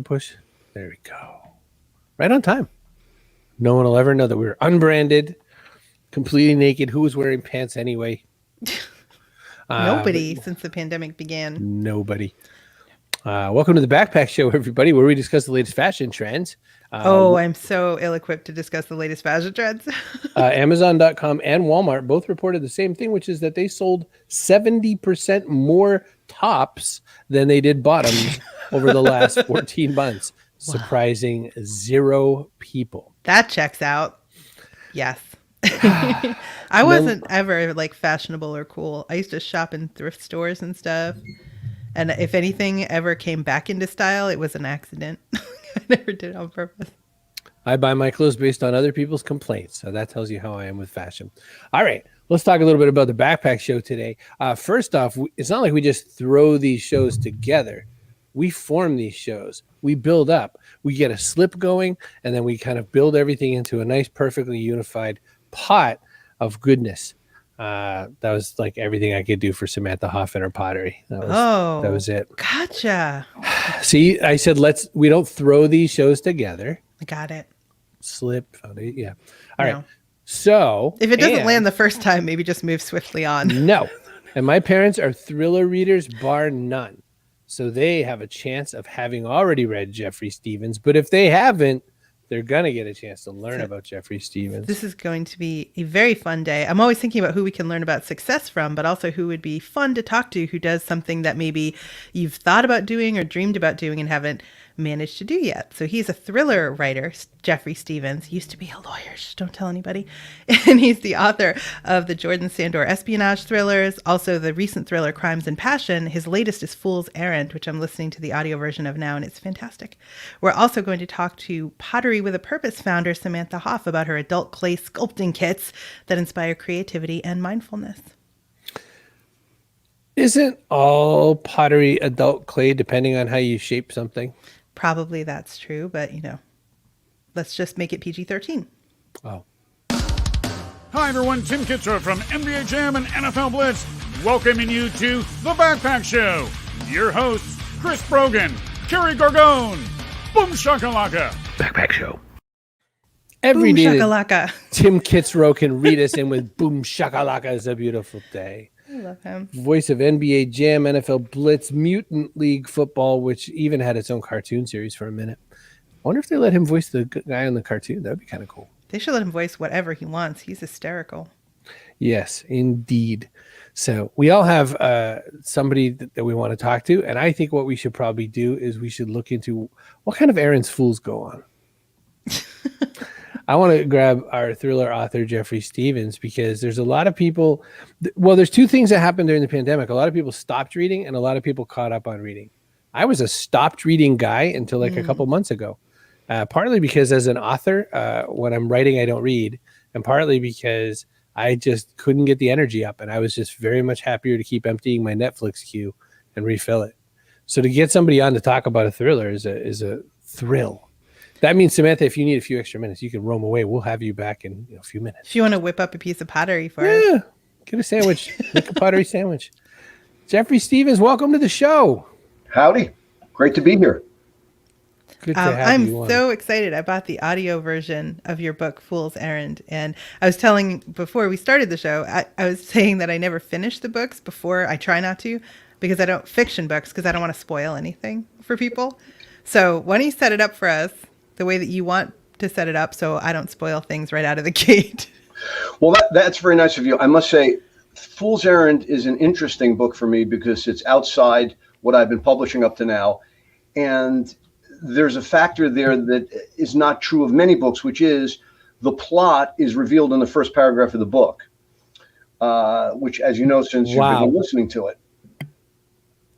Push. There we go. Right on time. No one will ever know that we were unbranded, completely naked. Who was wearing pants anyway? Nobody since the pandemic began. Nobody. Welcome to the Backpack Show, everybody, where we discuss the latest fashion trends. I'm so ill-equipped to discuss the latest fashion trends. Amazon.com and Walmart both reported the same thing, which is that they sold 70% more tops than they did bottoms over the last 14 months. Wow. Surprising 0 people. That checks out. Yes. I wasn't ever like fashionable or cool. I used to shop in thrift stores and stuff. And if anything ever came back into style, it was an accident. I never did it on purpose. I buy my clothes based on other people's complaints. So that tells you how I am with fashion. All right. Let's talk a little bit about the Backpack Show today. First off, it's not like we just throw these shows together. We form these shows. We build up. We get a slip going, and then we kind of build everything into a nice, perfectly unified pot of goodness. That was like everything I could do for Samantha Hoff and her pottery. That was it. Gotcha. See, I said we don't throw these shows together. I got it. Slip, foundation, yeah. All right. So if it doesn't land the first time, maybe just move swiftly on. No. And my parents are thriller readers, bar none. So they have a chance of having already read Jeffrey Stevens. But if they haven't, they're going to get a chance to learn about Jeffrey Stevens. This is going to be a very fun day. I'm always thinking about who we can learn about success from, but also who would be fun to talk to who does something that maybe you've thought about doing or dreamed about doing and haven't managed to do yet. So he's a thriller writer, Jeffrey Stevens. He used to be a lawyer. Shh, don't tell anybody. And he's the author of the Jordan Sandor espionage thrillers, also the recent thriller Crimes and Passion. His latest is Fool's Errand, which I'm listening to the audio version of now, and it's fantastic. We're also going to talk to Pottery with a Purpose founder Samantha Hoff about her adult clay sculpting kits that inspire creativity and mindfulness. Isn't all pottery adult clay depending on how you shape something? Probably that's true, but let's just make it PG-13. Oh. Hi everyone, Tim Kitzrow from NBA Jam and NFL Blitz, welcoming you to The Backpack Show. Your hosts, Chris Brogan, Kerry Gorgone, Boom Shakalaka. Backpack Show. Every day Shakalaka. Tim Kitzrow can read us in with Boom Shakalaka is a beautiful day. I love him. Voice of NBA Jam, NFL Blitz, Mutant League Football, which even had its own cartoon series for a minute. I wonder if they let him voice the guy on the cartoon. That would be kind of cool. They should let him voice whatever he wants. He's hysterical. Yes, indeed. So we all have somebody that we want to talk to. And I think what we should probably do is we should look into what kind of errands fools go on. I want to grab our thriller author, Jeffrey Stevens, because there's a lot of people. Well, there's 2 things that happened during the pandemic. A lot of people stopped reading and a lot of people caught up on reading. I was a stopped reading guy until like a couple months ago, partly because as an author, when I'm writing, I don't read, and partly because I just couldn't get the energy up. And I was just very much happier to keep emptying my Netflix queue and refill it. So to get somebody on to talk about a thriller is a thrill. That means, Samantha, if you need a few extra minutes, you can roam away. We'll have you back in a few minutes. If you want to whip up a piece of pottery for us. Yeah, get a sandwich. Make a pottery sandwich. Jeffrey Stevens, welcome to the show. Howdy. Great to be here. Good to have you on. I'm so excited. I bought the audio version of your book, Fool's Errand. And I was telling, before we started the show, I was saying that I never finish the books before. I try not to, because I don't fiction books, because I don't want to spoil anything for people. So why don't you set it up for us the way that you want to set it up so I don't spoil things right out of the gate? Well, that's very nice of you. I must say, Fool's Errand is an interesting book for me because it's outside what I've been publishing up to now. And there's a factor there that is not true of many books, which is the plot is revealed in the first paragraph of the book, which, as you know, since you've been listening to it.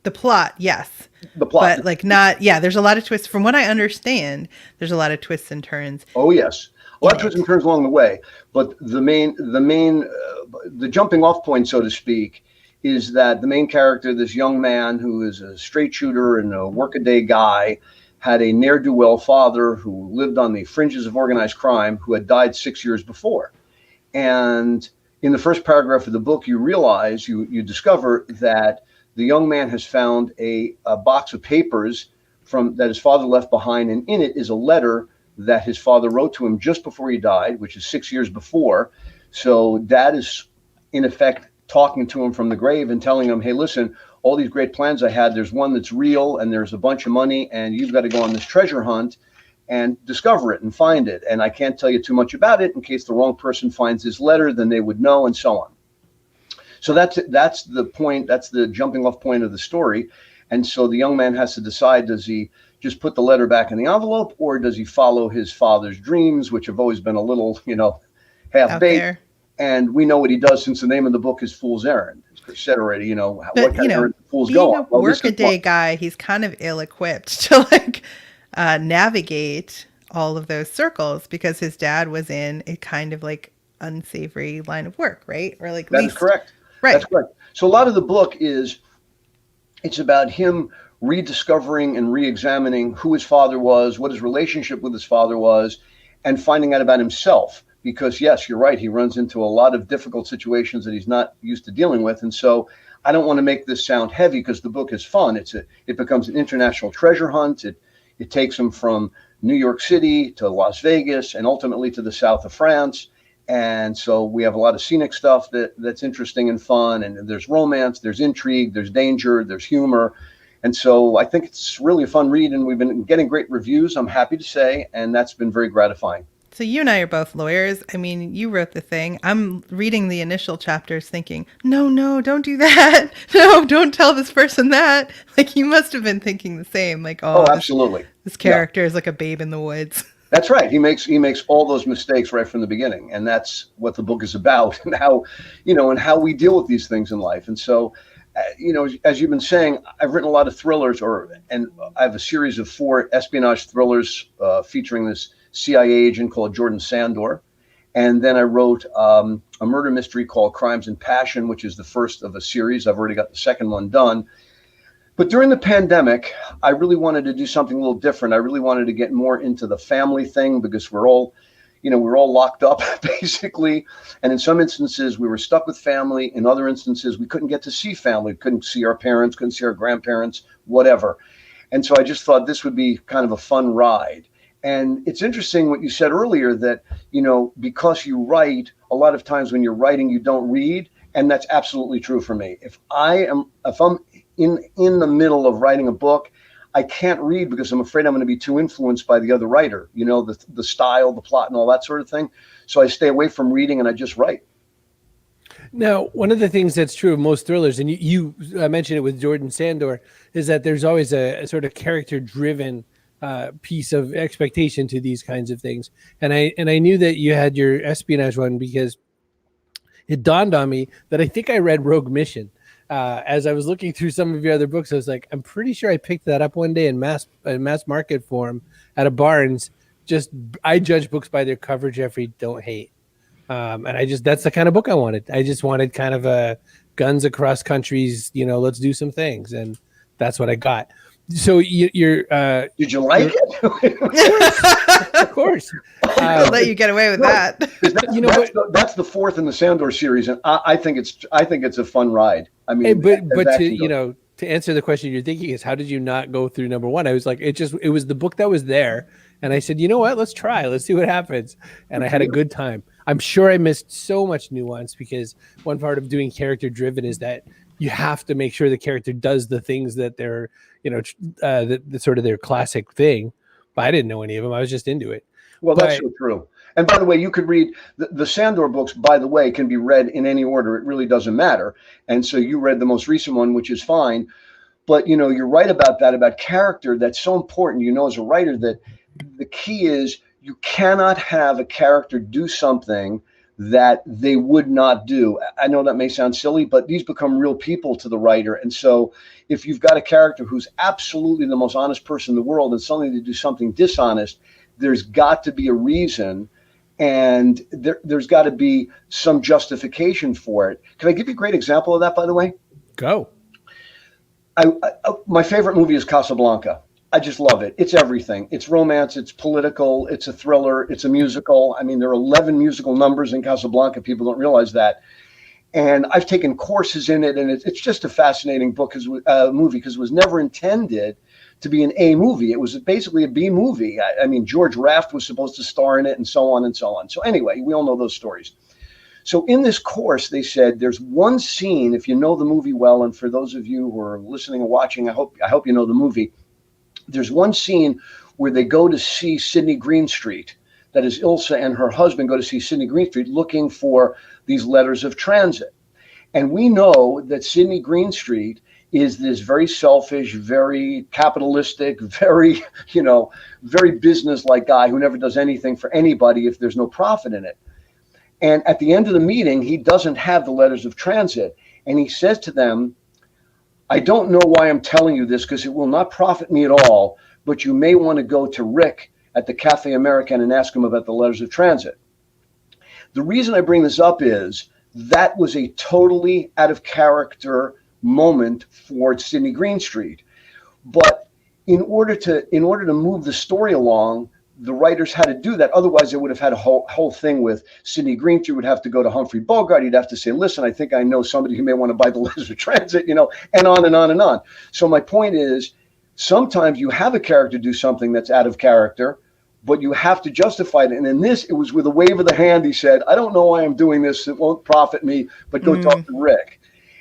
The plot, yes. The plot. But like not, there's a lot of twists. From what I understand, there's a lot of twists and turns. Oh, yes. A lot of twists and turns along the way. But the jumping off point, so to speak, is that the main character, this young man who is a straight shooter and a workaday guy, had a ne'er-do-well father who lived on the fringes of organized crime, who had died 6 years before. And in the first paragraph of the book, you realize, you discover that the young man has found a box of papers that his father left behind, and in it is a letter that his father wrote to him just before he died, which is 6 years before. So Dad is, in effect, talking to him from the grave and telling him, hey, listen, all these great plans I had, there's one that's real and there's a bunch of money, and you've got to go on this treasure hunt and discover it and find it. And I can't tell you too much about it in case the wrong person finds this letter, then they would know, and so on. So that's the point. That's the jumping off point of the story. And so the young man has to decide, does he just put the letter back in the envelope, or does he follow his father's dreams, which have always been a little, half-baked? And we know what he does, since the name of the book is Fool's Errand. As Chris said already, what kind of errand fools go on? Being a workaday guy, he's kind of ill-equipped to navigate all of those circles, because his dad was in a kind of unsavory line of work, right? Or that is correct. Right. That's correct. So a lot of the book it's about him rediscovering and re-examining who his father was, what his relationship with his father was, and finding out about himself. Because yes, you're right, he runs into a lot of difficult situations that he's not used to dealing with. And so I don't want to make this sound heavy, because the book is fun. It becomes an international treasure hunt. It takes him from New York City to Las Vegas and ultimately to the south of France. And so we have a lot of scenic stuff that's interesting and fun. And there's romance, there's intrigue, there's danger, there's humor. And so I think it's really a fun read, and we've been getting great reviews, I'm happy to say, and that's been very gratifying. So you and I are both lawyers. I mean, you wrote the thing. I'm reading the initial chapters thinking, no, don't do that. No, don't tell this person that. You must have been thinking the same. Absolutely. This character is like a babe in the woods. That's right. He makes all those mistakes right from the beginning. And that's what the book is about, and how, and how we deal with these things in life. And so, as you've been saying, I've written a lot of thrillers, and I have a series of 4 espionage thrillers featuring this CIA agent called Jordan Sandor. And then I wrote a murder mystery called Crimes and Passion, which is the first of a series. I've already got the second one done. But during the pandemic, I really wanted to do something a little different. I really wanted to get more into the family thing, because we're all locked up basically. And in some instances we were stuck with family. In other instances, we couldn't get to see family, couldn't see our parents, couldn't see our grandparents, whatever. And so I just thought this would be kind of a fun ride. And it's interesting what you said earlier, that, because you write, a lot of times when you're writing, you don't read. And that's absolutely true for me. If I'm in the middle of writing a book, I can't read, because I'm afraid I'm going to be too influenced by the other writer, the style, the plot, and all that sort of thing. So I stay away from reading and I just write. Now, one of the things that's true of most thrillers, and you mentioned it with Jordan Sandor, is that there's always a sort of character-driven piece of expectation to these kinds of things. And I knew that you had your espionage one, because it dawned on me that I think I read Rogue Mission. As I was looking through some of your other books, I was like, I'm pretty sure I picked that up one day in mass market form at a Barnes. I judge books by their cover, Jeffrey, don't hate. And that's the kind of book I wanted. I just wanted kind of a guns across countries, let's do some things. And that's what I got. So you're did you like it? Of course. I'll let you get away with that. That's the fourth in the Sandor series, and I think it's a fun ride. I mean, but to answer the question you're thinking is, how did you not go through number one? I was like, it was the book that was there, and I said, you know what? Let's try. Let's see what happens. And I had a good time. I'm sure I missed so much nuance, because one part of doing character driven is that you have to make sure the character does the things that they're, the sort of their classic thing. But I didn't know any of them. I was just into it. Well, that's so true. And by the way, you could read the Sandor books, by the way, can be read in any order. It really doesn't matter. And so you read the most recent one, which is fine. But, you're right about that, about character. That's so important, as a writer, that the key is you cannot have a character do something that they would not do. I know that may sound silly, but these become real people to the writer. And so if you've got a character who's absolutely the most honest person in the world, and suddenly they do something dishonest, there's got to be a reason, and there's got to be some justification for it. Can I give you a great example of that, by the way? Go. My favorite movie is Casablanca. I just love it. It's everything. It's romance. It's political. It's a thriller. It's a musical. I mean, there are 11 musical numbers in Casablanca. People don't realize that. And I've taken courses in it, and it's just a fascinating movie, because it was never intended to be an A movie. It was basically a B movie. I mean, George Raft was supposed to star in it, and so on and so on. So anyway, we all know those stories. So in this course, they said there's one scene, if you know the movie well, and for those of you who are listening and watching, I hope you know the movie. There's one scene where they go to see Sydney Greenstreet. That is, Ilsa and her husband go to see Sydney Greenstreet looking for these letters of transit. And we know that Sydney Greenstreet is this very selfish, very capitalistic, very, very business-like guy who never does anything for anybody if there's no profit in it. And at the end of the meeting, he doesn't have the letters of transit. And he says to them, I don't know why I'm telling you this because it will not profit me at all, but you may want to go to Rick at the Cafe American and ask him about the letters of transit. The reason I bring this up is that was a totally out of character moment for Sydney Greenstreet. But in order to move the story along, the writers had to do that. Otherwise, they would have had a whole thing with Sydney Greenstreet would have to go to Humphrey Bogart. He'd have to say, listen, I think I know somebody who may want to buy the letters of transit, and on and on and on. So my point is, sometimes you have a character do something that's out of character, but you have to justify it. And in this, it was with a wave of the hand. He said, I don't know why I'm doing this. It won't profit me, but go talk to Rick.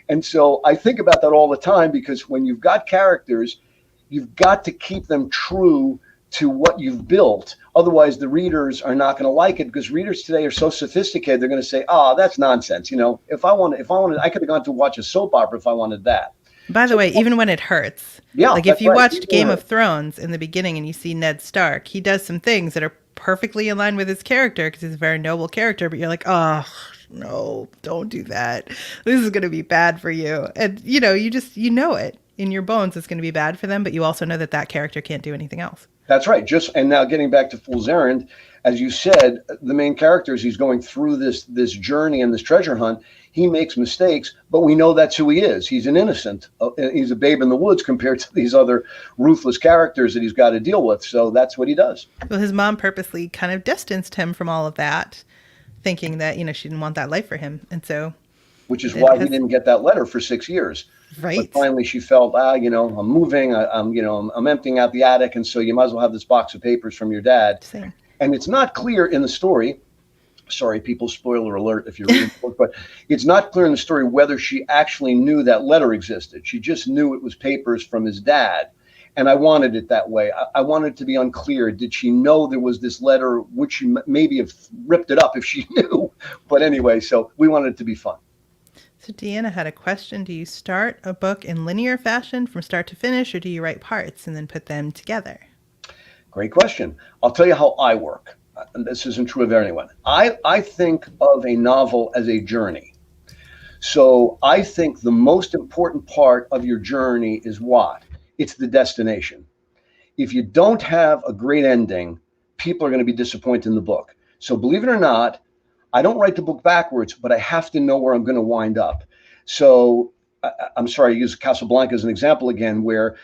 And so I think about that all the time, because when you've got characters, you've got to keep them true to what you've built. Otherwise, the readers are not going to like it, because readers today are so sophisticated. They're going to say, that's nonsense. If I wanted, I could have gone to watch a soap opera if I wanted that. By the way, even when it hurts. Yeah. Like if you watched Game of Thrones in the beginning and you see Ned Stark, he does some things that are perfectly in line with his character because he's a very noble character, but you're like, oh, no, don't do that. This is going to be bad for you. And, you know it in your bones it's going to be bad for them, but you also know that character can't do anything else. That's right. And now getting back to Fool's Errand, as you said, the main character, as he's going through this journey and this treasure hunt, he makes mistakes, but we know that's who he is. He's an innocent. He's a babe in the woods compared to these other ruthless characters that he's got to deal with. So that's what he does. Well, his mom purposely kind of distanced him from all of that, thinking that, she didn't want that life for him. And so, which is why he didn't get that letter for 6 years. Right. But finally she felt, I'm moving, I'm emptying out the attic. And so you might as well have this box of papers from your dad. Same. And it's not clear in the story. Sorry, people, spoiler alert if you're reading the book, but it's not clear in the story whether she actually knew that letter existed. She just knew it was papers from his dad. And I wanted it that way. I wanted it to be unclear. Did she know there was this letter? Would she maybe have ripped it up if she knew? But anyway, so we wanted it to be fun. So Deanna had a question. Do you start a book in linear fashion from start to finish, or do you write parts and then put them together? Great question. I'll tell you how I work. And this isn't true of anyone. I think of a novel as a journey. So I think the most important part of your journey is what? It's the destination. If you don't have a great ending, people are going to be disappointed in the book. So believe it or not, I don't write the book backwards, but I have to know where I'm going to wind up. So I'm sorry, I use Casablanca as an example again, where,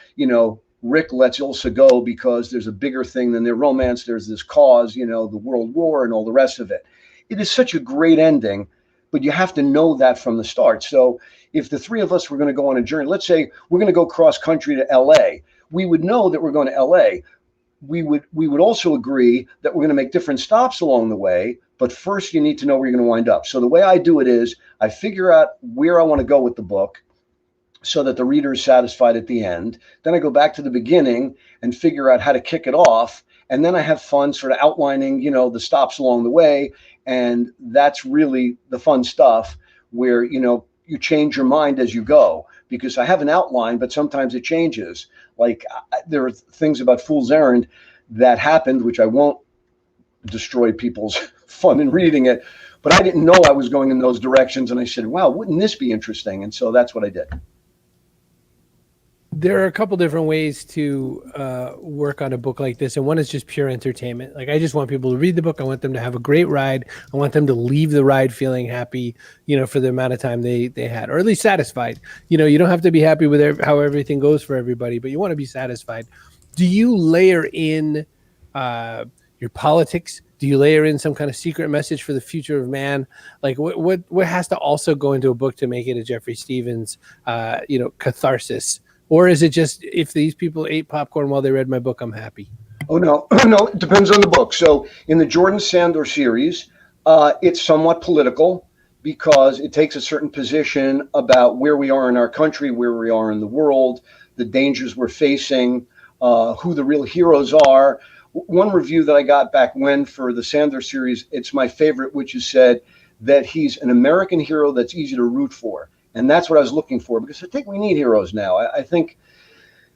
Rick lets Ilsa go because there's a bigger thing than their romance. There's this cause, the World War and all the rest of it. It is such a great ending, but you have to know that from the start. So if the three of us were going to go on a journey, let's say we're going to go cross country to LA, we would know that we're going to LA. We would also agree that we're going to make different stops along the way, but first you need to know where you're going to wind up. So the way I do it is I figure out where I want to go with the book, so that the reader is satisfied at the end. Then I go back to the beginning and figure out how to kick it off. And then I have fun sort of outlining, the stops along the way. And that's really the fun stuff where, you change your mind as you go, because I have an outline, but sometimes it changes. Like there are things about Fool's Errand that happened, which I won't destroy people's fun in reading it, but I didn't know I was going in those directions. And I said, wow, wouldn't this be interesting? And so that's what I did. There are a couple different ways to work on a book like this, and one is just pure entertainment. Like I just want people to read the book. I want them to have a great ride. I want them to leave the ride feeling happy, for the amount of time they had, or at least satisfied. You don't have to be happy with how everything goes for everybody, but you want to be satisfied. Do you layer in your politics? Do you layer in some kind of secret message for the future of man? Like what has to also go into a book to make it a Jeffrey Stevens, catharsis Or is it just if these people ate popcorn while they read my book, I'm happy? Oh, no. No, it depends on the book. So in the Jordan Sandor series, it's somewhat political because it takes a certain position about where we are in our country, where we are in the world, the dangers we're facing, who the real heroes are. One review that I got back when for the Sandor series, it's my favorite, which is said that he's an American hero that's easy to root for. And that's what I was looking for, because I think we need heroes now. I think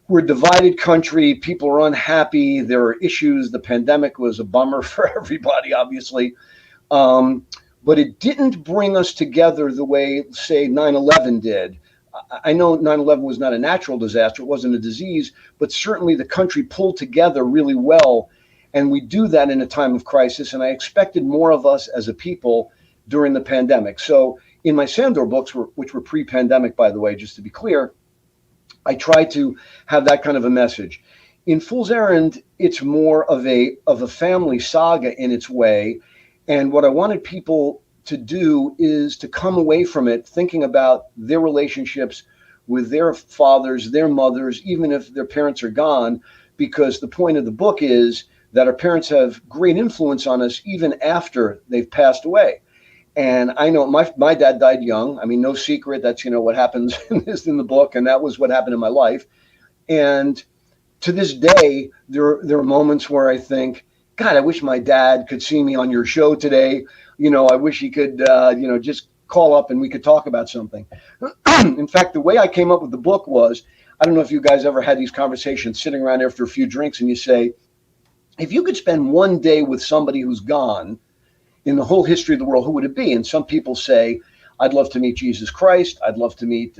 we're a divided country. People are unhappy. There are issues. The pandemic was a bummer for everybody, obviously. But it didn't bring us together the way, say, 9/11 did. I know 9/11 was not a natural disaster. It wasn't a disease, but certainly the country pulled together really well. And we do that in a time of crisis. And I expected more of us as a people during the pandemic. So in my Sandor books, which were pre-pandemic, by the way, just to be clear, I try to have that kind of a message. In Fool's Errand, it's more of a family saga in its way. And what I wanted people to do is to come away from it thinking about their relationships with their fathers, their mothers, even if their parents are gone, because the point of the book is that our parents have great influence on us even after they've passed away. And I know my dad died young. I mean, no secret. That's, what happens in the book. And that was what happened in my life. And to this day, there are moments where I think, God, I wish my dad could see me on your show today. I wish he could, just call up and we could talk about something. In fact, the way I came up with the book was, I don't know if you guys ever had these conversations sitting around after a few drinks and you say, if you could spend one day with somebody who's gone in the whole history of the world, who would it be? And some people say, I'd love to meet Jesus Christ. I'd love to meet,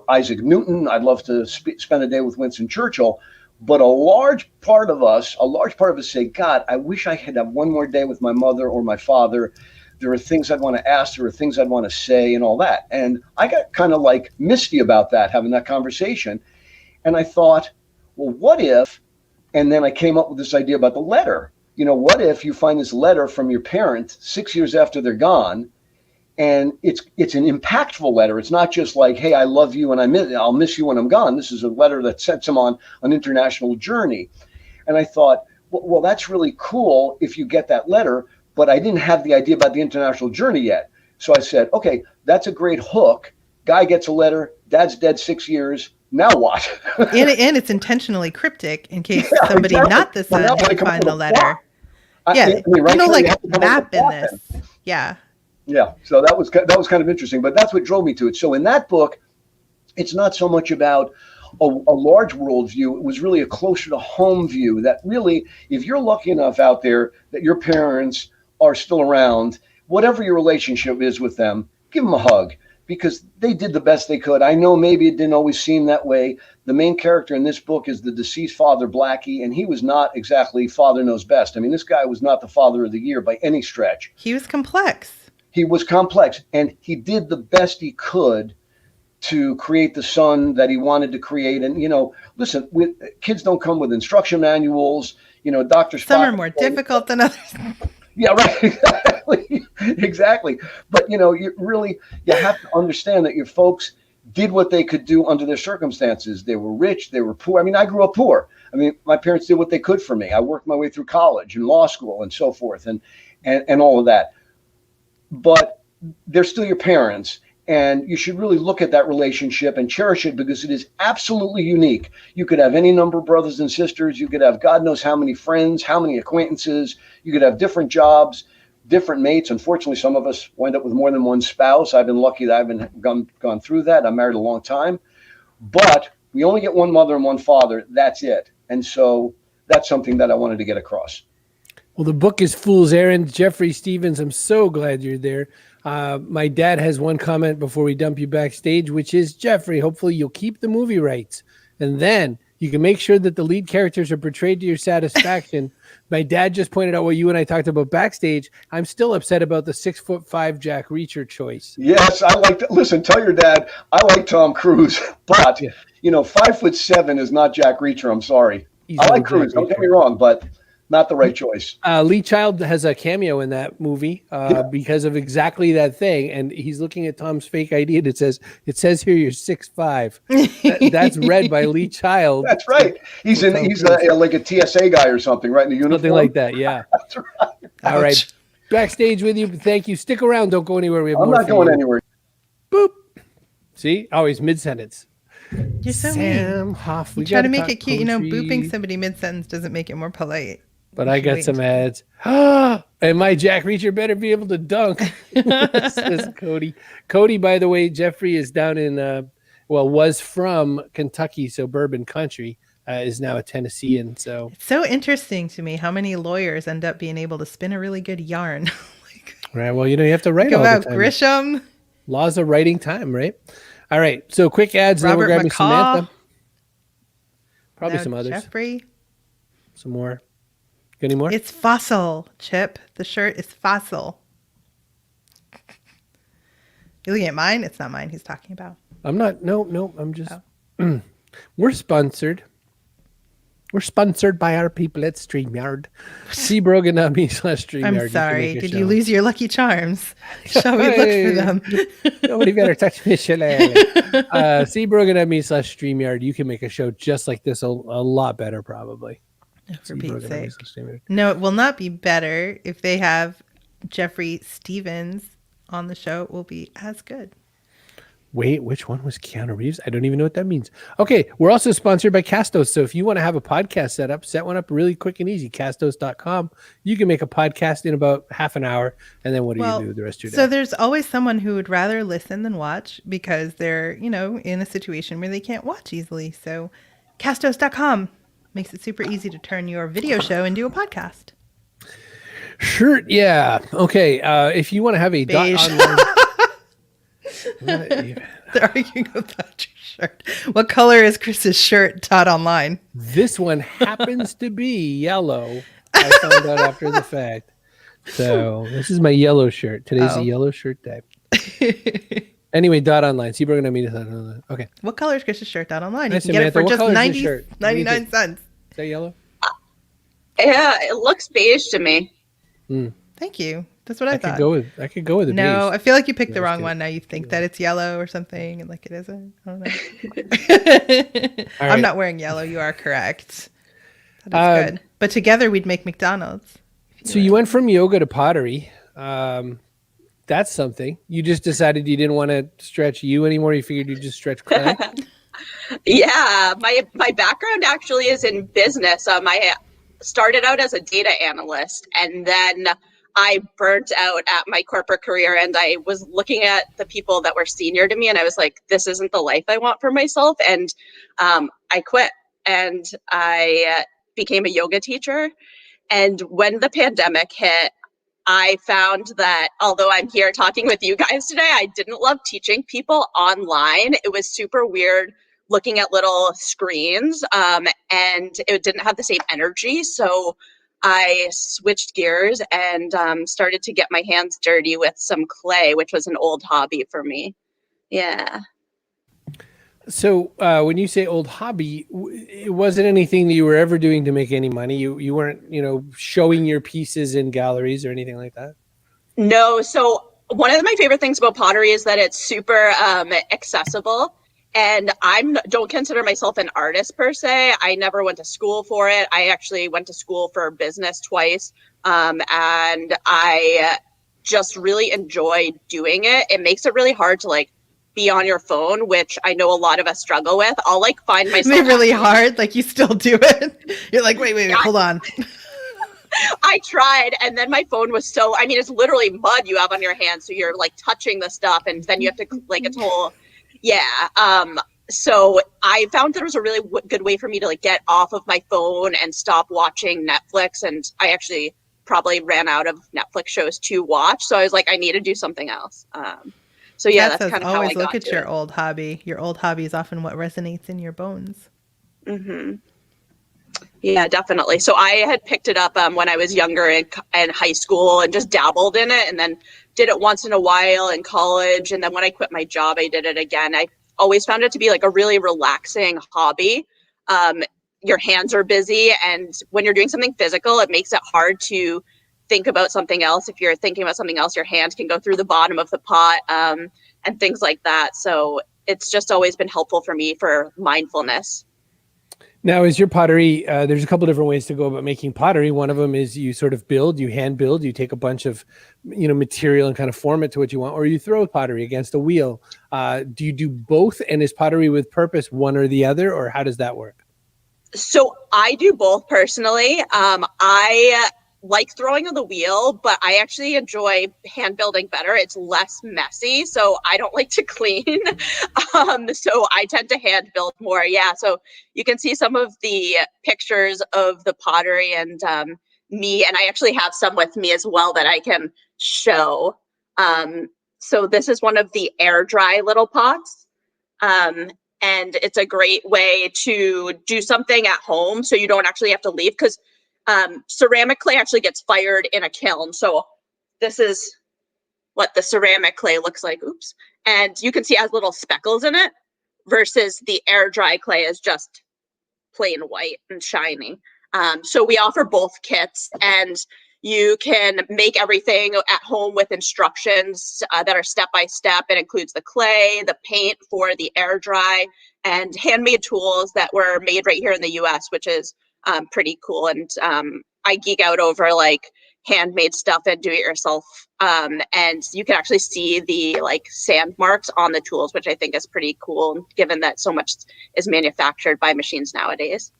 Isaac Newton. I'd love to spend a day with Winston Churchill. But a large part of us say, God, I wish I could have one more day with my mother or my father. There are things I'd want to ask. There are things I'd want to say and all that. And I got kind of like misty about that, having that conversation. And I thought, well, what if, and then I came up with this idea about the letter. What if you find this letter from your parent 6 years after they're gone, and it's an impactful letter. It's not just like, hey, I love you and I'll miss you when I'm gone. This is a letter that sets them on an international journey. And I thought, well, that's really cool if you get that letter, but I didn't have the idea about the international journey yet. So I said, okay, that's a great hook. Guy gets a letter, dad's dead 6 years. Now what? and it's intentionally cryptic in case somebody not the son can find the letter. Map in this. Yeah. Yeah. So that was kind of interesting, but that's what drove me to it. So in that book, it's not so much about a large world view. It was really a closer to home view that really, if you're lucky enough out there that your parents are still around, whatever your relationship is with them, give them a hug. Because they did the best they could. I know maybe it didn't always seem that way. The main character in this book is the deceased father, Blackie, and he was not exactly father knows best. I mean, this guy was not the father of the year by any stretch. He was complex. He was complex, and he did the best he could to create the son that he wanted to create. And, listen, kids don't come with instruction manuals. Dr. Some are more difficult than others. Yeah, right. Exactly. But, you have to understand that your folks did what they could do under their circumstances. They were rich. They were poor. I mean, I grew up poor. I mean, my parents did what they could for me. I worked my way through college and law school and so forth and all of that. But they're still your parents. And you should really look at that relationship and cherish it because it is absolutely unique. You could have any number of brothers and sisters. You could have God knows how many friends, how many acquaintances. You could have different jobs, different mates. Unfortunately, some of us wind up with more than one spouse. I've been lucky that I haven't gone through that. I'm married a long time. But we only get one mother and one father. That's it. And so that's something that I wanted to get across. Well, the book is Fool's Errand. Jeffrey Stevens, I'm so glad you're there. My dad has one comment before we dump you backstage, which is, Jeffrey, hopefully you'll keep the movie rights. And then you can make sure that the lead characters are portrayed to your satisfaction. My dad just pointed out what you and I talked about backstage. I'm still upset about the 6'5" Jack Reacher choice. Yes, I like that. Listen, tell your dad, I like Tom Cruise, but, 5'7" is not Jack Reacher. I'm sorry. I like Cruise. Don't get me wrong, but Not the right choice. Lee Child has a cameo in that movie because of exactly that thing, and he's looking at Tom's fake ID, and it says here you're 6'5". That's read by Lee Child. That's right. He's like a TSA guy or something, right? In the uniform. Something like that. Yeah. That's right. All right. Backstage with you. Thank you. Stick around. Don't go anywhere. We have I'm more not going anywhere. Boop. See? Always mid-sentence. You're so Sam mean. Hoff. You try to make it cute. You know, booping somebody mid-sentence doesn't make it more polite. But I got some ads. And my Jack Reacher better be able to dunk. Says Cody. Cody, by the way, Jeffrey is down in, was from Kentucky, so Bourbon Country, is now a Tennessean. So it's so interesting to me how many lawyers end up being able to spin a really good yarn. Right. Well, you have to write all the the time. Grisham. Laws of writing time, right? All right. So quick ads. Robert then we're grabbing McCaw. Samantha. Probably Now some others. Jeffrey. Some more. Got any more? It's Fossil, Chip. The shirt is Fossil. You looking at mine? It's not mine he's talking about. I'm not. No. I'm just. We're sponsored. We're sponsored by our people at StreamYard. See Brogan.me/StreamYard. I'm sorry. Did you lose your lucky charms? Shall we look for them? Nobody better touch me, shillelagh. See Brogan.me/StreamYard. You can make a show just like this a lot better, probably. For Pete's sake. No, it will not be better if they have Jeffrey Stevens on the show. It will be as good. Wait, which one was Keanu Reeves? I don't even know what that means. Okay, we're also sponsored by Castos. So if you want to have a podcast set one up really quick and easy, castos.com. You can make a podcast in about half an hour. And then what do you do the rest of your day? So there's always someone who would rather listen than watch because they're, in a situation where they can't watch easily. So castos.com makes it super easy to turn your video show into a podcast. Sure. Yeah. Okay. If you want to have a online... They're arguing about your shirt. What color is Chris's shirt? .online. This one happens to be yellow. I found out after the fact. So this is my yellow shirt. Today's a yellow shirt day. Anyway, .online. See, Brogan.me. Okay. What color is Chris's shirt? .online. You Hi, can get it for just 99 cents. Is that yellow? Yeah, it looks beige to me. Thank you. That's what I thought. I could go with the No, beige. I feel like you picked the wrong one. Now you think that it's yellow or something, and like it isn't. I don't know. I'm not wearing yellow. You are correct. That is good. But together we'd make McDonald's. So you went from yoga to pottery. That's something. You just decided you didn't want to stretch you anymore. You figured you'd just stretch clay. Yeah, my background actually is in business. I started out as a data analyst, and then I burnt out at my corporate career, and I was looking at the people that were senior to me, and I was like, this isn't the life I want for myself. And I quit, and I became a yoga teacher. And when the pandemic hit, I found that although I'm here talking with you guys today, I didn't love teaching people online. It was super weird looking at little screens, and it didn't have the same energy. So I switched gears and started to get my hands dirty with some clay, which was an old hobby for me. Yeah. So when you say old hobby, it wasn't anything that you were ever doing to make any money. You weren't, showing your pieces in galleries or anything like that? No. So one of my favorite things about pottery is that it's super accessible. And I don't consider myself an artist per se. I never went to school for it. I actually went to school for business twice. And I just really enjoy doing it. It makes it really hard to be on your phone, which I know a lot of us struggle with. I'll find myself. Isn't it really hard? You still do it? You're like, wait, hold on. I tried, and then my phone was it's literally mud you have on your hands. So you're touching the stuff, and then you have to it's whole. Yeah. So I found that it was a really good way for me to get off of my phone and stop watching Netflix. And I actually probably ran out of Netflix shows to watch. So I was like, I need to do something else. So yeah, that's kind of how I got look at your it. old hobby. Your old hobby is often what resonates in your bones. Mm-hmm. Yeah, definitely. So I had picked it up when I was younger in high school and just dabbled in it, and then did it once in a while in college. And then when I quit my job, I did it again. I always found it to be a really relaxing hobby. your hands are busy, and when you're doing something physical, it makes it hard to think about something else. If you're thinking about something else, your hand can go through the bottom of the pot, and things like that. So it's just always been helpful for me for mindfulness. Now, is your pottery, there's a couple different ways to go about making pottery. One of them is you sort of build, you hand build, you take a bunch of, material and kind of form it to what you want, or you throw pottery against a wheel. Do you do both? And is pottery with purpose one or the other, or how does that work? So I do both personally. I like throwing on the wheel, but I actually enjoy hand building better. It's less messy, so I don't like to clean. So I tend to hand build more. Yeah, so you can see some of the pictures of the pottery and me, and I actually have some with me as well that I can show. So this is one of the air dry little pots. And it's a great way to do something at home so you don't actually have to leave, because ceramic clay actually gets fired in a kiln. So this is what the ceramic clay looks like. Oops. And you can see it has little speckles in it versus the air dry clay is just plain white and shiny. So we offer both kits, and you can make everything at home with instructions that are step-by-step. It includes the clay, the paint for the air dry, and handmade tools that were made right here in the US, which is pretty cool. And I geek out over like handmade stuff and do it yourself. And you can actually see the like sand marks on the tools, which I think is pretty cool, given that so much is manufactured by machines nowadays.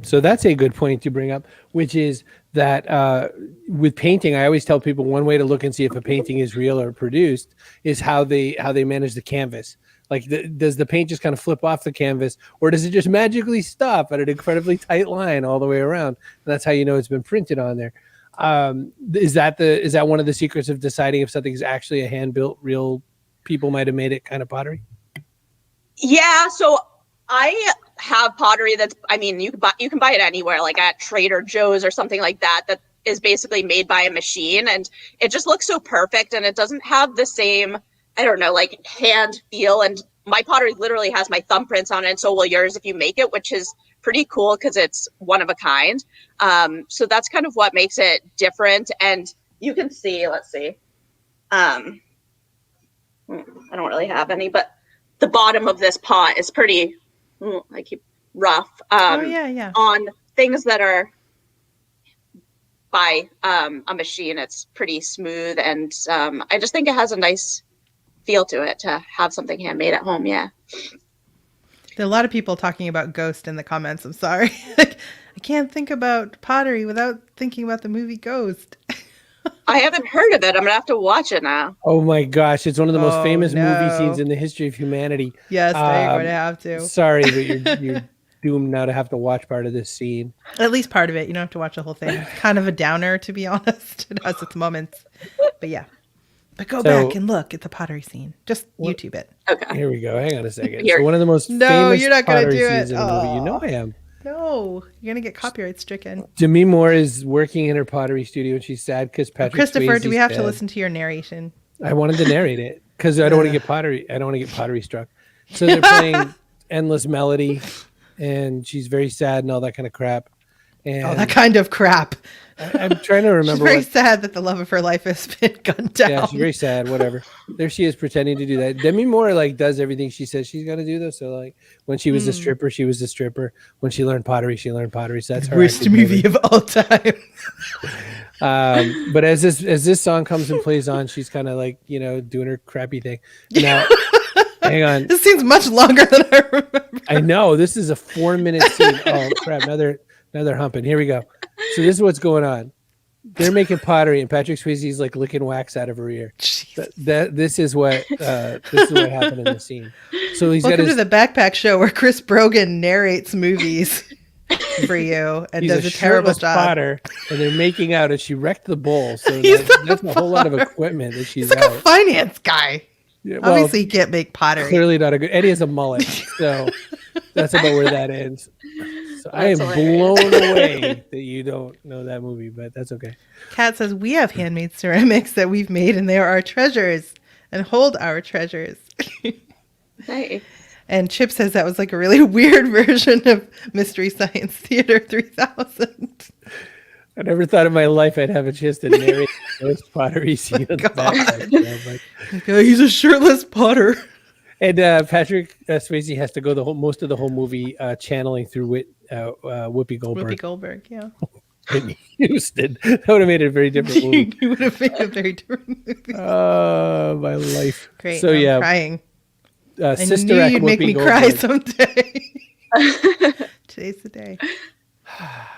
So that's a good point to bring up, which is that with painting, I always tell people one way to look and see if a painting is real or produced is how they manage the canvas. Like, does the paint just kind of flip off the canvas, or does it just magically stop at an incredibly tight line all the way around? And that's how you know it's been printed on there. Is that one of the secrets of deciding if something is actually a hand-built, real people might have made it kind of pottery? Yeah, so I have pottery that's, I mean, you can buy it anywhere, like at Trader Joe's or something like that, that is basically made by a machine, and it just looks so perfect, and it doesn't have the same, I don't know, like hand feel. And my pottery literally has my thumbprints on it, and so will yours if you make it, which is pretty cool because it's one of a kind. So that's kind of what makes it different. And you can see, let's see, I don't really have any, but the bottom of this pot is pretty, I keep rough on things that are by a machine. It's pretty smooth, and I just think it has a nice feel to it to have something handmade at home. Yeah, there are a lot of people talking about Ghost in the comments. I'm sorry. I can't think about pottery without thinking about the movie Ghost. I haven't heard of it. I'm gonna have to watch it now. Oh my gosh, it's one of the most famous movie scenes in the history of humanity. Yes, you're going to have to. Sorry, but you're doomed now to have to watch part of this scene. At least part of it. You don't have to watch the whole thing. It's kind of a downer, to be honest. It has its moments. But yeah. But go back and look at the pottery scene. Just YouTube it. Okay. Here we go. Hang on a second. Here. So one of the most famous you're not gonna pottery do scenes it. in the movie. You know I am. No, you're going to get copyright stricken. Demi Moore is working in her pottery studio, and she's sad because Patrick Christopher, Swayze's do we have dead. to listen to your narration? I wanted to narrate it because I don't want to get pottery. I don't want to get pottery struck. So they're playing Endless Melody, and she's very sad and all that kind of crap. And that kind of crap. I'm trying to remember. She's very sad that the love of her life has been gunned down. Yeah, she's very sad. Whatever. There she is pretending to do that. Demi Moore does everything she says she's gonna do though. So when she was a stripper, she was a stripper. When she learned pottery, she learned pottery. So that's her worst movie of all time. But as this song comes and plays on, she's kind of doing her crappy thing. Now, hang on. This seems much longer than I remember. I know this is a 4-minute scene. Oh crap! Now they're humping. Here we go. So this is what's going on. They're making pottery, and Patrick Swayze's licking wax out of her ear. This is what happened in the scene. So he's Welcome to the Backpack Show, where Chris Brogan narrates movies for you and does a terrible job. Potter, and they're making out, and she wrecked the bowl. So that's a whole lot of equipment that she's He's like out. a finance guy. Yeah, well, obviously, he can't make pottery. Clearly not a good. Eddie has a mullet, so that's about where that ends. So I am blown away that you don't know that movie, but that's okay. Kat says, we have handmade ceramics that we've made, and they are our treasures and hold our treasures. Hey. And Chip says that was like a really weird version of Mystery Science Theater 3000. I never thought in my life I'd have a chance to narrate those pottery scene on the backpack. He's a shirtless Potter. And Patrick Swayze has to go most of the whole movie channeling through Whoopi Goldberg. Whoopi Goldberg, yeah. In Houston. That would have made it a very different movie. It would have made a very different movie. My life. Great. So I'm crying. Sister I Act knew you'd Whoopi make me Goldberg. cry someday. Today's the day.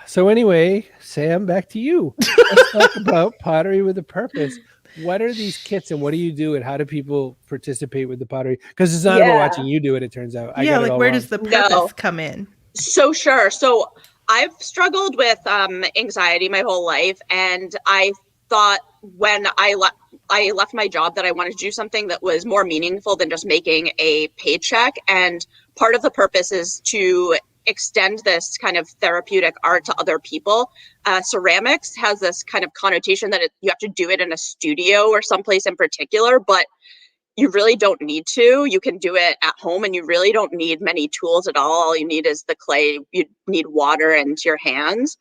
So anyway, Sam, back to you. Let's talk about Pottery with a Purpose. What are these kits and what do you do and how do people participate with the pottery? Because it's not about watching you do it, it turns out. Where does the purpose come in? So sure. So I've struggled with anxiety my whole life, and I thought when I left my job that I wanted to do something that was more meaningful than just making a paycheck. And part of the purpose is to extend this kind of therapeutic art to other people. Ceramics has this kind of connotation that you have to do it in a studio or someplace in particular, but you really don't need to. You can do it at home and you really don't need many tools at all. All you need is the clay. You need water and your hands.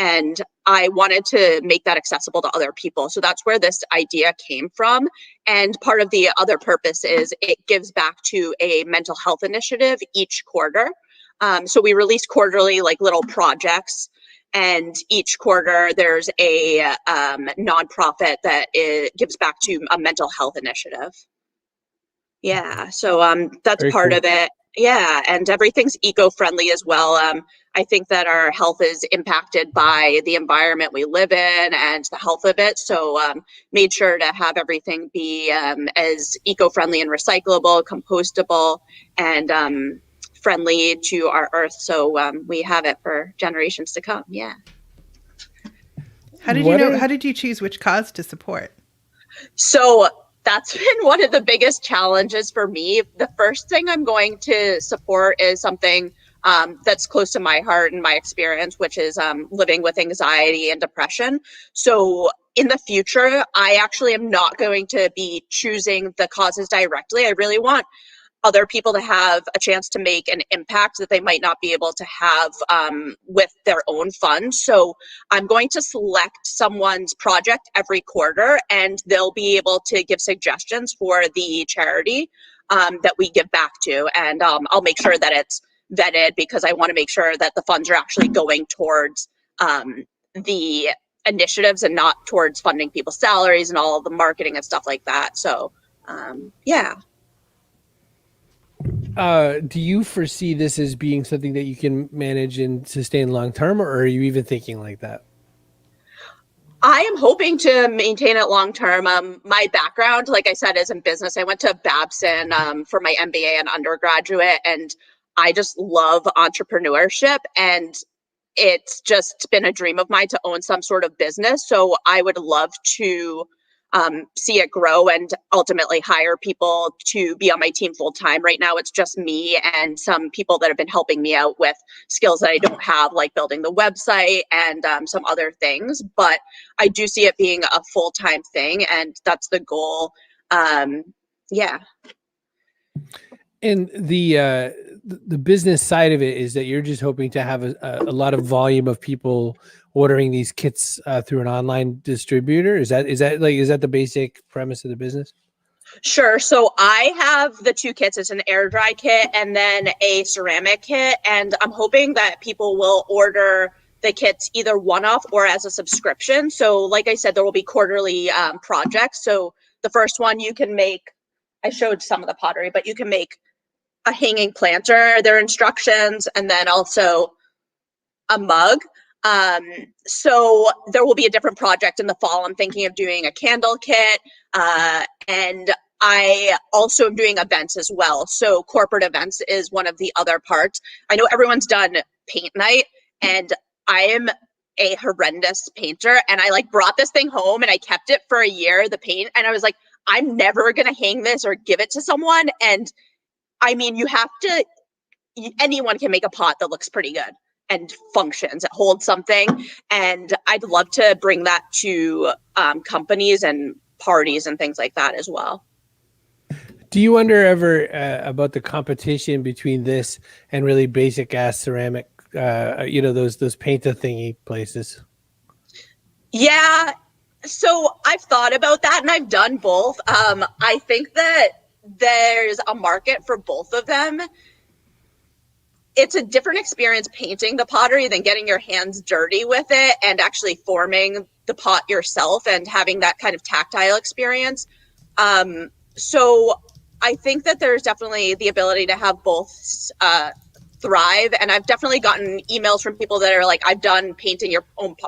And I wanted to make that accessible to other people. So that's where this idea came from. And part of the other purpose is it gives back to a mental health initiative each quarter. So we release quarterly like little projects. And each quarter there's a nonprofit that gives back to a mental health initiative. Yeah, so that's Very part cool. of it. Yeah, and everything's eco-friendly as well. I think that our health is impacted by the environment we live in and the health of it. So made sure to have everything be as eco-friendly and recyclable, compostable, and friendly to our earth. So we have it for generations to come. Yeah. How did you choose which cause to support? So that's been one of the biggest challenges for me. The first thing I'm going to support is something that's close to my heart and my experience, which is living with anxiety and depression. So in the future, I actually am not going to be choosing the causes directly. I really want other people to have a chance to make an impact that they might not be able to have with their own funds. So I'm going to select someone's project every quarter, and they'll be able to give suggestions for the charity that we give back to. And I'll make sure that it's vetted because I want to make sure that the funds are actually going towards the initiatives and not towards funding people's salaries and all of the marketing and stuff like that. So yeah. Do you foresee this as being something that you can manage and sustain long term, or are you even thinking like that? I am hoping to maintain it long term. My background, like I said, is in business. I went to Babson for my MBA and undergraduate, and I just love entrepreneurship. And it's just been a dream of mine to own some sort of business. So I would love to see it grow and ultimately hire people to be on my team full time. Right now, it's just me and some people that have been helping me out with skills that I don't have, like building the website and some other things. But I do see it being a full time thing, and that's the goal. Yeah. And the business side of it is that you're just hoping to have a lot of volume of people ordering these kits through an online distributor. Is that the basic premise of the business? Sure. So I have the two kits. It's an air dry kit and then a ceramic kit. And I'm hoping that people will order the kits either one-off or as a subscription. So like I said, there will be quarterly projects. So the first one you can make, I showed some of the pottery, but you can make a hanging planter, their instructions, and then also a mug. So there will be a different project in the fall. I'm thinking of doing a candle kit, and I also am doing events as well. So corporate events is one of the other parts. I know everyone's done paint night, and I am a horrendous painter, and I brought this thing home and I kept it for a year, the paint, and I was like, I'm never gonna hang this or give it to someone. And I mean, anyone can make a pot that looks pretty good and functions, it holds something. And I'd love to bring that to companies and parties and things like that as well. Do you wonder ever about the competition between this and really basic ass ceramic? Those paint a thingy places. Yeah. So I've thought about that and I've done both. I think that there's a market for both of them. It's a different experience painting the pottery than getting your hands dirty with it and actually forming the pot yourself and having that kind of tactile experience. So I think that there's definitely the ability to have both thrive. And I've definitely gotten emails from people that are like, I've done painting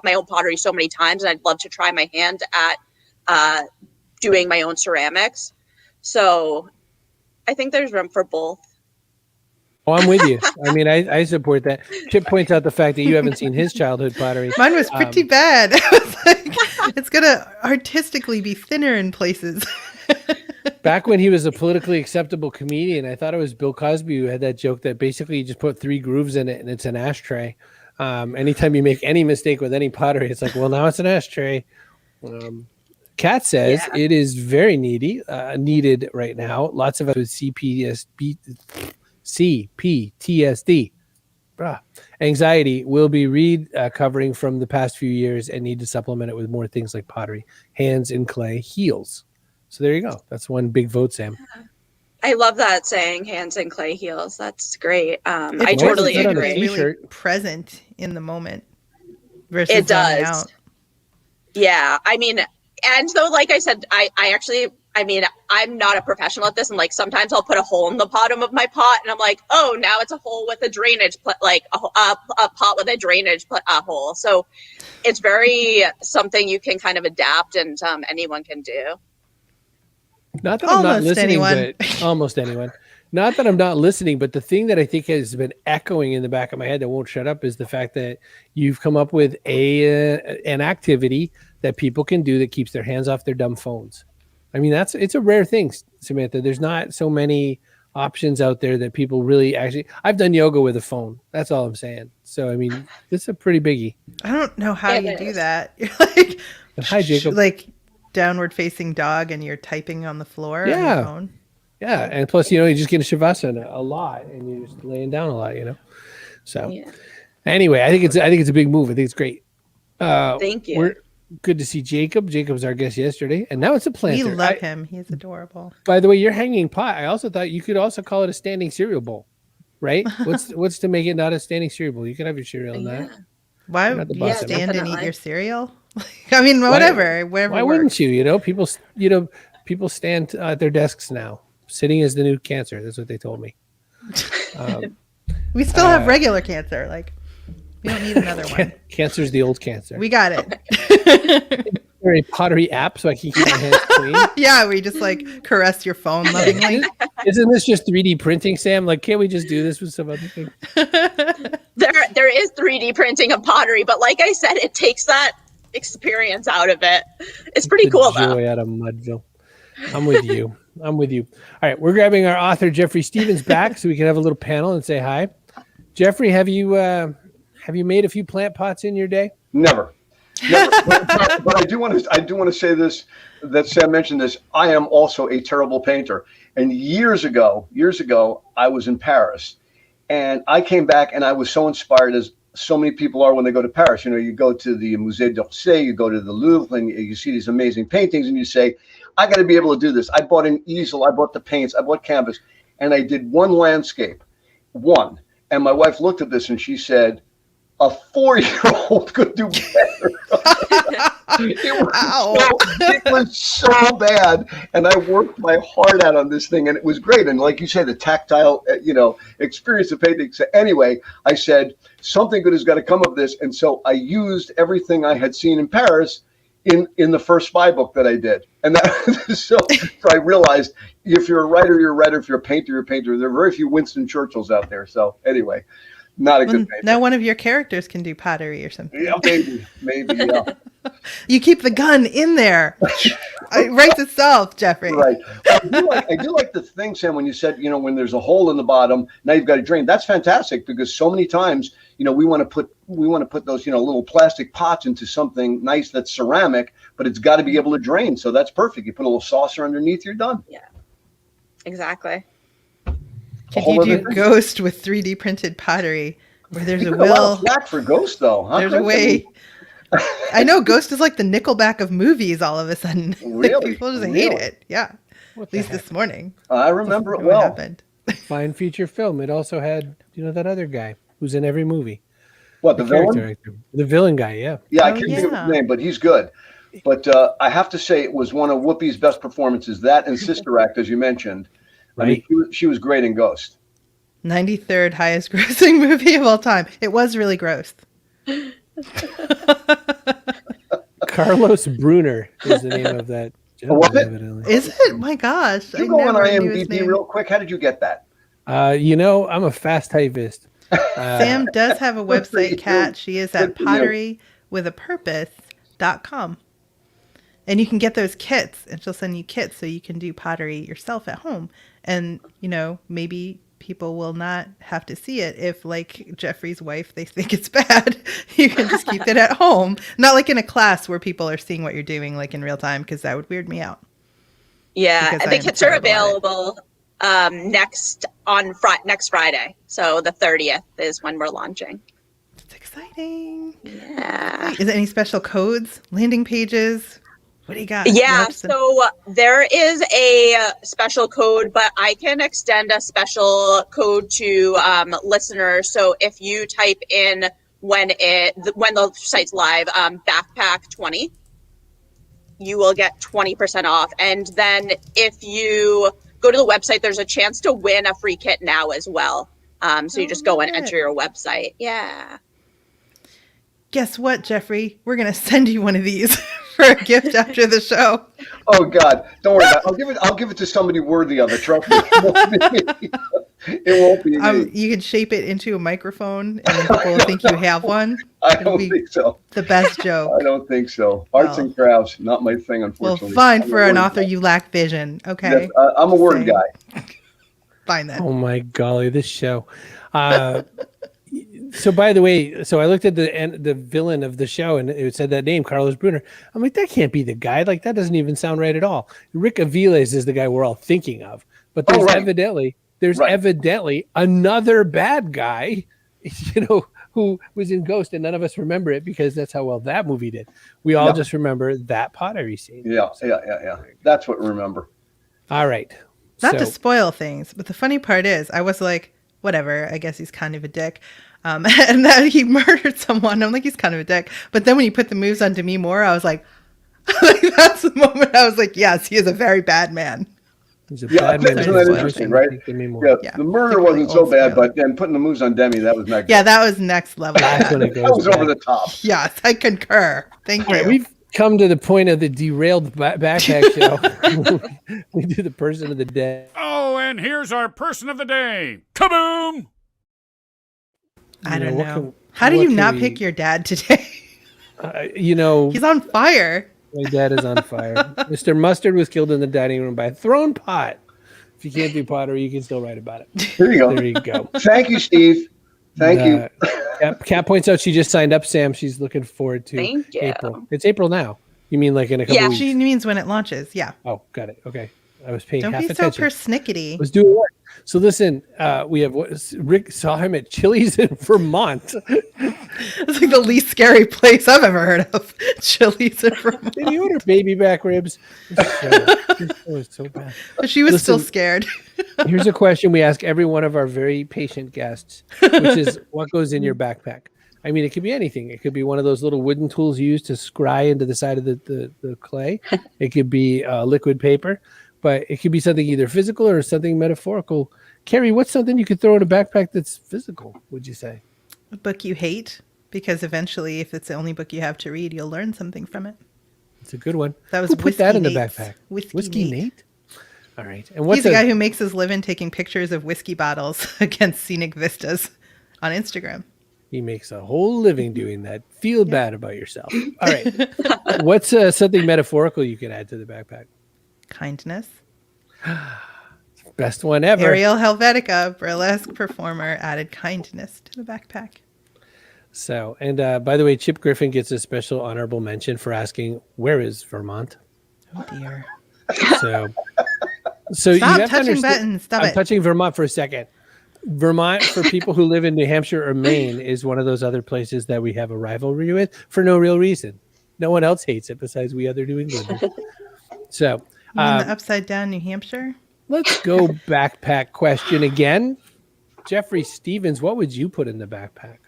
my own pottery so many times, and I'd love to try my hand at doing my own ceramics. So I think there's room for both. Oh, I'm with you. I mean, I support that. Chip points out the fact that you haven't seen his childhood pottery. Mine was pretty bad. I was like, it's going to artistically be thinner in places. Back when he was a politically acceptable comedian, I thought it was Bill Cosby who had that joke that basically you just put 3 grooves in it and it's an ashtray. Anytime you make any mistake with any pottery, it's like, well, now it's an ashtray. Kat says it is very needed right now. Lots of us with CPTSD. Anxiety will be covering from the past few years and need to supplement it with more things like pottery, hands in clay, heels. So there you go. That's one big vote, Sam. I love that saying, hands in clay heels. That's great. I totally agree. It's really present in the moment versus it does. Out. Yeah. I mean, and so like I said, I'm not a professional at this. And like, sometimes I'll put a hole in the bottom of my pot and I'm like, oh, now it's a hole with a drainage, like a pot with a drainage hole. So it's very something you can kind of adapt and anyone can do. Not that I'm not listening, but almost anyone. Not that I'm not listening, but the thing that I think has been echoing in the back of my head that won't shut up is the fact that you've come up with an activity that people can do that keeps their hands off their dumb phones. I mean, it's a rare thing, Samantha. There's not so many options out there that people really actually. I've done yoga with a phone. That's all I'm saying. So I mean, it's a pretty biggie. I don't know how you do that. You're like, hi, Jacob. Like downward facing dog, and you're typing on the floor. Yeah. On your phone. Yeah, and plus, you just get a shavasana a lot, and you're just laying down a lot, So, anyway, I think it's a big move. I think it's great. Thank you. We're good to see Jacob. Jacob was our guest yesterday, and now it's a planter. We love him. He's adorable. By the way, your hanging pot. I also thought you could also call it a standing cereal bowl, right? What's to make it not a standing cereal bowl? You can have your cereal in that. Why would you stand and eat your cereal? I mean, whatever. Why wouldn't you? People stand at their desks now. Sitting is the new cancer. That's what they told me. We still have regular cancer. Like, we don't need another one. Cancer's the old cancer. We got it. Is there a pottery app so I can keep my hands clean? Yeah, we just like caress your phone lovingly. Isn't this just 3D printing, Sam? Like, can't we just do this with some other thing? There is 3D printing of pottery, but like I said, it takes that experience out of it. It's pretty cool, though. Joy out of Mudville. I'm with you. All right, we're grabbing our author Jeffrey Stevens back so we can have a little panel and say hi. Jeffrey, have you made a few plant pots in your day? Never. But I do want to say this, that Sam mentioned this. I am also a terrible painter. And years ago, I was in Paris, and I came back and I was so inspired, as so many people are when they go to Paris. You go to the Musée d'Orsay, you go to the Louvre, and you see these amazing paintings, and you say, I got to be able to do this. I bought an easel, I bought the paints, I bought canvas, and I did one landscape, And my wife looked at this and she said, a 4-year-old could do better. It was so bad. And I worked my heart out on this thing, and it was great. And like you said, the tactile, experience of painting. So anyway, I said, something good has got to come of this. And so I used everything I had seen in Paris in the first spy book that I did. And that so I realized, if you're a writer, you're a writer. If you're a painter, you're a painter. There are very few Winston Churchills out there. So anyway, not a good painter. Now one of your characters can do pottery or something. Yeah, maybe, yeah. You keep the gun in there. It writes itself, Jeffrey. Right. I do like the thing, Sam, when you said, when there's a hole in the bottom, now you've got to drain. That's fantastic, because so many times, we want to put those, little plastic pots into something nice that's ceramic, but it's got to be able to drain. So that's perfect. You put a little saucer underneath, you're done. Yeah. Exactly. Could whole you other do thing. Ghost with 3D printed pottery, where there's You a got a lot will? of flack for Ghost, though, huh? There's a Chris? I mean, way. I know Ghost is like the Nickelback of movies. All of a sudden, Like, Really? people just hate Really? it. Yeah, What at the least heck? this morning. I remember it What well. happened? Fine feature film. It also had, that other guy who's in every movie. What, the character villain? actor. The villain guy, yeah. Yeah, I Oh, can't think of yeah. his name, but he's good. But I have to say, it was one of Whoopi's best performances. That and Sister Act, as you mentioned. I mean, she was great in Ghost. 93rd highest grossing movie of all time. It was really gross. Carlos Bruner is the name of that Was gentleman, it? evidently. Is it? My gosh. You I go on never knew his IMDb name. real quick. How did you get that? I'm a fast typist. Sam does have a Good for you. website, Kat. She is at Good for you. potterywithapurpose.com. And you can get those kits, and she'll send you kits so you can do pottery yourself at home. And, maybe people will not have to see it if, like Jeffrey's wife, they think it's bad. You can just keep it at home. Not like in a class where people are seeing what you're doing, like in real time, because that would weird me out. Yeah, Because I the am kits are terrible at it. available next Friday. So the 30th is when we're launching. It's exciting. Yeah. Is there any special codes, landing pages? What do you got? Yeah, What's the- so there is a special code, but I can extend a special code to listeners. So if you type in when the site's live, backpack 20, you will get 20% off. And then if you go to the website, there's a chance to win a free kit now as well. So you just go and enter your website. Yeah. Guess what, Jeffrey? We're going to send you one of these for a gift after the show. Oh God, don't worry about it. I'll give it to somebody worthy of it. Trust me. It won't be me. It won't be me. You can shape it into a microphone, and then people will think you have one. I It'll don't be think so. the best joke. I don't think so. Arts Well. and crafts, not my thing, Well, unfortunately. fine I'm for a an word author. guy. You lack vision. Okay. Yes, I'm a word Same. guy. Fine then. Oh my golly, this show. So by the way, I looked at the villain of the show, and it said that name, Carlos Bruner. I'm like, that can't be the guy. Like, that doesn't even sound right at all. Rick Aviles is the guy we're all thinking of, but there's evidently another bad guy, who was in Ghost, and none of us remember it because that's how well that movie did. We all just remember that pottery scene. Yeah. That's what we remember. All right. Not to spoil things, but the funny part is, I was like, whatever, I guess he's kind of a dick. And that he murdered someone. I'm like, he's kind of a dick. But then when you put the moves on Demi Moore, I was like, that's the moment I was like, yes, he is a very bad man. He's a Yeah, bad man. isn't that interesting, right? Yeah, the murder wasn't so bad, but then putting the moves on Demi, that was not good. Yeah, that was next level. That's when it goes That was over bad. the top. Yes, I concur. Thank All you. right, we've come to the point of the derailed backpack show. We do the person of the day. Oh, and here's our person of the day. Kaboom! I don't what know. can- How do what you can not we- pick your dad today? He's He's on fire. my dad is on fire. Mr. Mustard was killed in the dining room by a thrown pot. If you can't do pottery, you can still write about it. There you go. There you go. Thank you, Steve. Thank you. Kat points out she just signed up, Sam. She's looking forward to Thank you. April. It's April now. You mean like in a couple Yeah. weeks? She means when it launches. Yeah. Oh, got it. Okay. I was paying Don't half be so attention. persnickety. I was doing work. So listen, we have Rick saw him at Chili's in Vermont. It's like the least scary place I've ever heard of. Chili's in Vermont. Did he order baby back ribs? This show is so bad. But she was still Listen. scared. Here's a question we ask every one of our very patient guests, which is what goes in your backpack? I mean, it could be anything. It could be one of those little wooden tools used to scry into the side of the clay. It could be liquid paper, but it could be something either physical or something metaphorical. Kerry, what's something you could throw in a backpack that's physical, would you say? A book you hate, because eventually, if it's the only book you have to read, you'll learn something from it. It's a good one. That was Who put that in the Whiskey backpack? Nate's. Whiskey Nate? All right. And what's He's a guy who makes his living taking pictures of whiskey bottles against scenic vistas on Instagram. He makes a whole living doing that. Feel bad about yourself. All right. What's something metaphorical you can add to the backpack? Kindness. Best one ever. Ariel Helvetica, burlesque performer, added kindness to the backpack. So, and by the way, Chip Griffin gets a special honorable mention for asking, where is Vermont? Oh dear. So So you Stop have to touching understand- buttons. Stop I'm it. touching Vermont for a second. Vermont, for people who live in New Hampshire or Maine, is one of those other places that we have a rivalry with for no real reason. No one else hates it besides we other New Englanders. So You mean the upside down New Hampshire? let's go backpack question again. Jeffrey Stevens, what would you put in the backpack?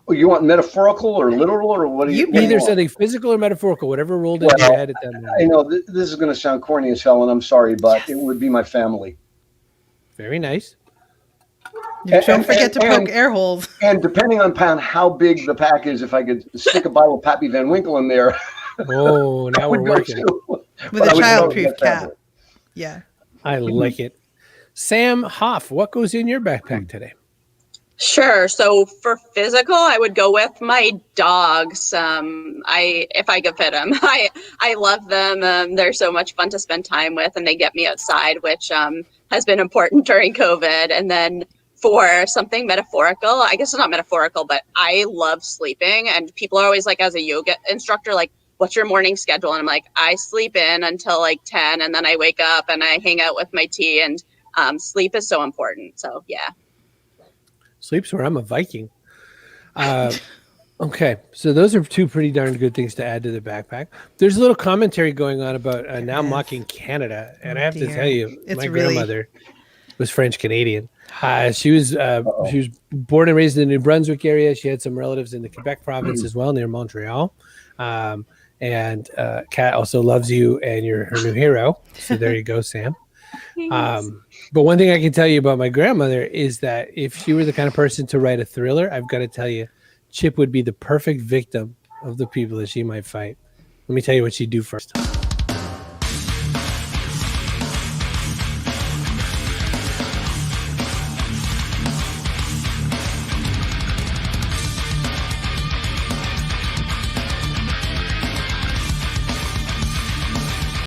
You want metaphorical or literal or what do you? what do you Either want? something physical or metaphorical, whatever rolled into your head at that moment. I know this is going to sound corny as hell, and I'm sorry, but it would be my family. Very nice. Don't forget to poke and- air holes. And depending on how big the pack is, if I could stick a bottle of Pappy Van Winkle in there, Oh, now we're working. With a childproof cap. Yeah. I like it. Sam Hoff, what goes in your backpack today? Sure. So for physical, I would go with my dogs. If I could fit them, I love them. They're so much fun to spend time with, and they get me outside, which has been important during COVID. And then for something metaphorical, I guess it's not metaphorical, but I love sleeping. And people are always like, as a yoga instructor, like, what's your morning schedule? And I'm like, I sleep in until like 10, and then I wake up and I hang out with my tea. And sleep is so important. So yeah. Sleep's where I'm a Viking. Okay, so those are two pretty darn good things to add to the backpack. There's a little commentary going on about now mocking Canada, and I have to tell you, my grandmother was French Canadian. She was born and raised in the New Brunswick area. She had some relatives in the Quebec province as well, near Montreal. And Kat also loves you, and you're her new hero. So there you go, Sam. But one thing I can tell you about my grandmother is that if she were the kind of person to write a thriller, I've got to tell you, Chip would be the perfect victim of the people that she might fight. Let me tell you what she'd do first.